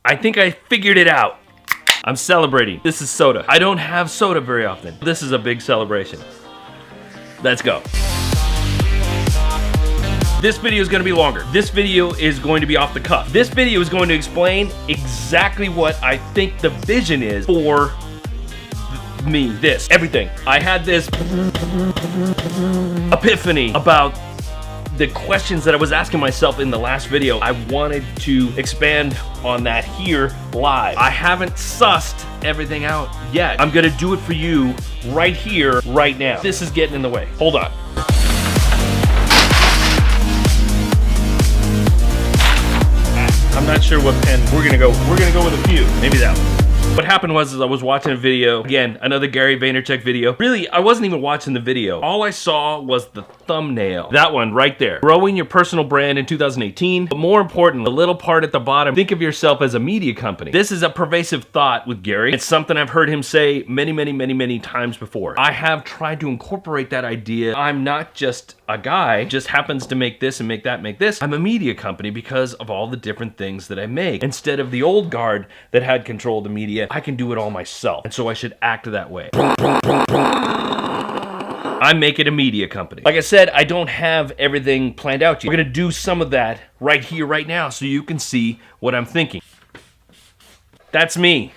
I think I figured it out. I'm celebrating. This is soda. I don't have soda very often. This is a big celebration. Let's go. This video is gonna be longer. This video is going to be off the cuff. This video is going to explain exactly what I think the vision is for me, everything. I had this epiphany about the questions that I was asking myself in the last video. I wanted to expand on that here live. I haven't sussed everything out yet. I'm gonna do it for you right here, right now. This is getting in the way. Hold on. I'm not sure what pen we're gonna go. We're gonna go with a few. Maybe that one. What happened was I was watching a video, again, another Gary Vaynerchuk video. Really, I wasn't even watching the video. All I saw was the thumbnail. That one right there. Growing your personal brand in 2018. But more important, the little part at the bottom, think of yourself as a media company. This is a pervasive thought with Gary. It's something I've heard him say many times before. I have tried to incorporate that idea. I'm not just a guy, just happens to make this and make that, make this. I'm a media company because of all the different things that I make. Instead of the old guard that had control of the media, I can do it all myself. And so I should act that way. I make it a media company. Like I said, I don't have everything planned out yet. We're gonna do some of that right here, right now, so you can see what I'm thinking. That's me.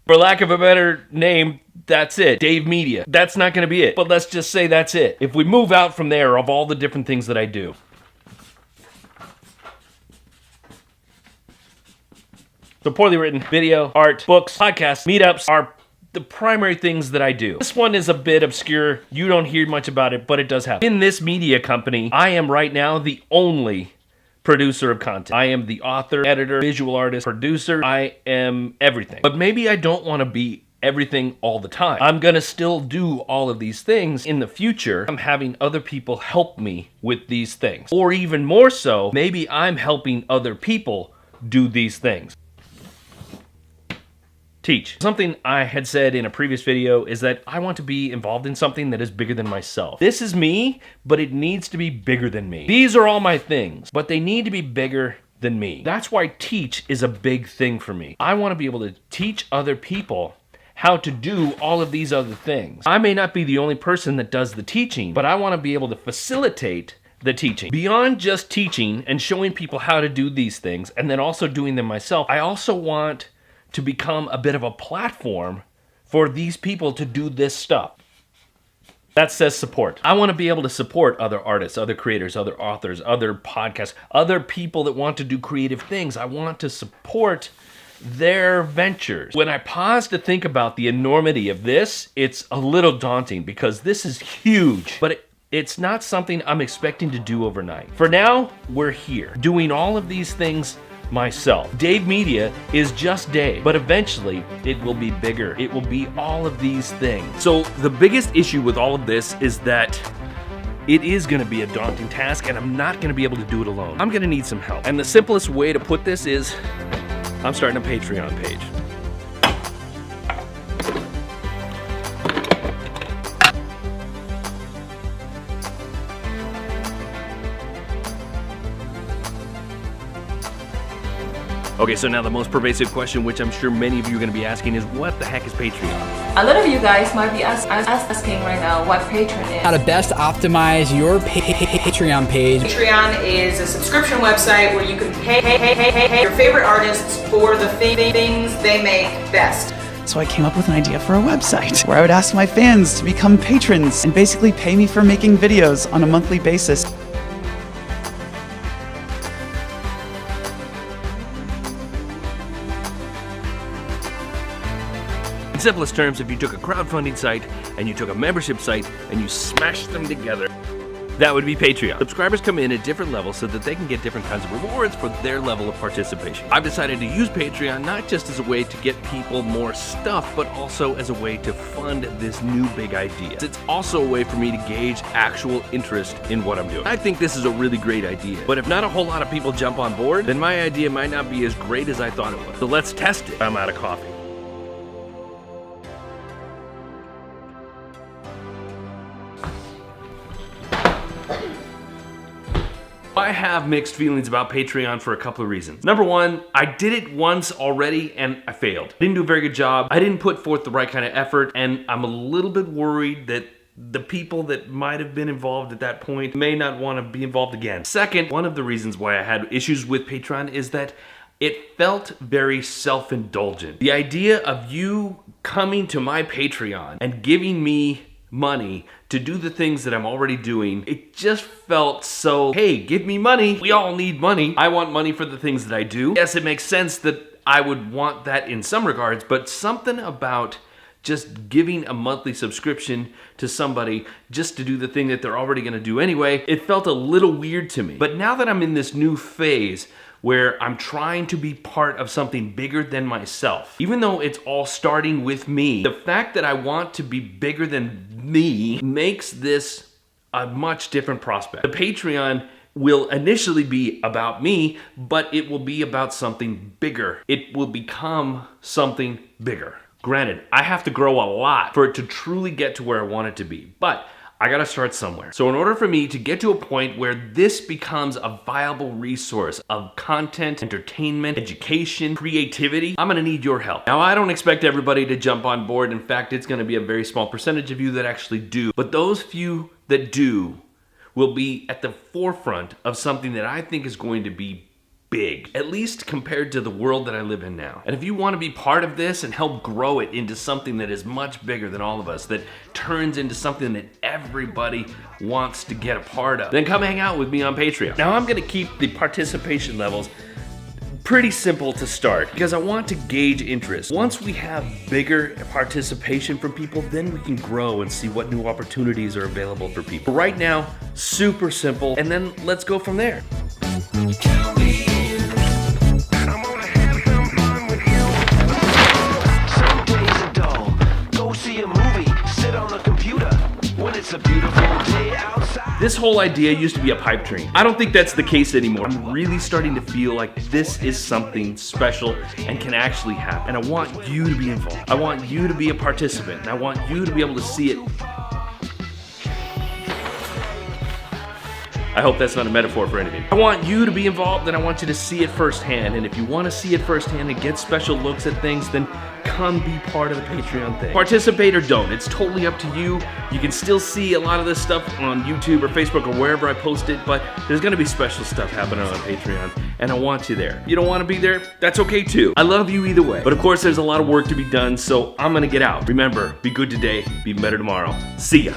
For lack of a better name, that's it. Dave Media. That's not gonna be it, but let's just say that's it. If we move out from there of all the different things that I do. So poorly written video, art, books, podcasts, meetups are the primary things that I do. This one is a bit obscure. You don't hear much about it, but it does happen. In this media company, I am right now the only producer of content. I am the author, editor, visual artist, producer. I am everything. But maybe I don't want to be everything all the time. I'm gonna still do all of these things in the future. I'm having other people help me with these things. Or even more so, maybe I'm helping other people do these things. Teach. Something I had said in a previous video is that I want to be involved in something that is bigger than myself. This is me, but it needs to be bigger than me. These are all my things, but they need to be bigger than me. That's why teach is a big thing for me. I want to be able to teach other people how to do all of these other things. I may not be the only person that does the teaching, but I want to be able to facilitate the teaching. Beyond just teaching and showing people how to do these things, and then also doing them myself, I also want to become a bit of a platform for these people to do this stuff. That says support. I want to be able to support other artists, other creators, other authors, other podcasts, other people that want to do creative things. I want to support their ventures. When I pause to think about the enormity of this, it's a little daunting because this is huge, but it's not something I'm expecting to do overnight. For now, we're here doing all of these things myself. Dave Media is just Dave, but eventually it will be bigger. It will be all of these things. So the biggest issue with all of this is that it is gonna be a daunting task and I'm not gonna be able to do it alone. I'm gonna need some help. And the simplest way to put this is I'm starting a Patreon page. Okay, so now the most pervasive question, which I'm sure many of you are going to be asking, is what the heck is Patreon? A lot of you guys might be asking right now what Patreon is. How to best optimize your Patreon page. Patreon is a subscription website where you can pay your favorite artists for the things they make best. So I came up with an idea for a website where I would ask my fans to become patrons and basically pay me for making videos on a monthly basis. In simplest terms, if you took a crowdfunding site and you took a membership site and you smashed them together, that would be Patreon. Subscribers come in at different levels so that they can get different kinds of rewards for their level of participation. I've decided to use Patreon not just as a way to get people more stuff, but also as a way to fund this new big idea. It's also a way for me to gauge actual interest in what I'm doing. I think this is a really great idea, but if not a whole lot of people jump on board, then my idea might not be as great as I thought it was. So let's test it. I'm out of coffee. I I have mixed feelings about Patreon for a couple of reasons. Number one, I did it once already and I failed. I didn't do a very good job. I didn't put forth the right kind of effort, and I'm a little bit worried that the people that might have been involved at that point may not want to be involved again. Second, one of the reasons why I had issues with Patreon is that it felt very self-indulgent. The idea of you coming to my Patreon and giving me money to do the things that I'm already doing, it just felt so, hey, give me money. We all need money. I want money for the things that I do. Yes, it makes sense that I would want that in some regards, but something about just giving a monthly subscription to somebody just to do the thing that they're already gonna do anyway, it felt a little weird to me. But now that I'm in this new phase where I'm trying to be part of something bigger than myself, even though it's all starting with me, the fact that I want to be bigger than me makes this a much different prospect. The Patreon will initially be about me, but it will be about something bigger. It will become something bigger. Granted, I have to grow a lot for it to truly get to where I want it to be, but I gotta start somewhere. So in order for me to get to a point where this becomes a viable resource of content, entertainment, education, creativity, I'm gonna need your help. Now, I don't expect everybody to jump on board. In fact, it's gonna be a very small percentage of you that actually do. But those few that do will be at the forefront of something that I think is going to be big, at least compared to the world that I live in now. And if you want to be part of this and help grow it into something that is much bigger than all of us, that turns into something that everybody wants to get a part of, then come hang out with me on Patreon. Now, I'm gonna keep the participation levels pretty simple to start because I want to gauge interest. Once we have bigger participation from people, then we can grow and see what new opportunities are available for people. Right now, super simple, and then let's go from there. It's a beautiful day outside. This whole idea used to be a pipe dream. I don't think that's the case anymore. I'm really starting to feel like this is something special and can actually happen. And I want you to be involved. I want you to be a participant. And I want you to be able to see it. I hope that's not a metaphor for anything. I want you to be involved, and I want you to see it firsthand. And if you want to see it firsthand and get special looks at things, then come be part of the Patreon thing. Participate or don't, it's totally up to you. You can still see a lot of this stuff on YouTube or Facebook or wherever I post it, but there's gonna be special stuff happening on Patreon, and I want you there. If you don't want to be there, that's okay too. I love you either way. But of course, there's a lot of work to be done, so I'm gonna get out. Remember, be good today, be better tomorrow. See ya.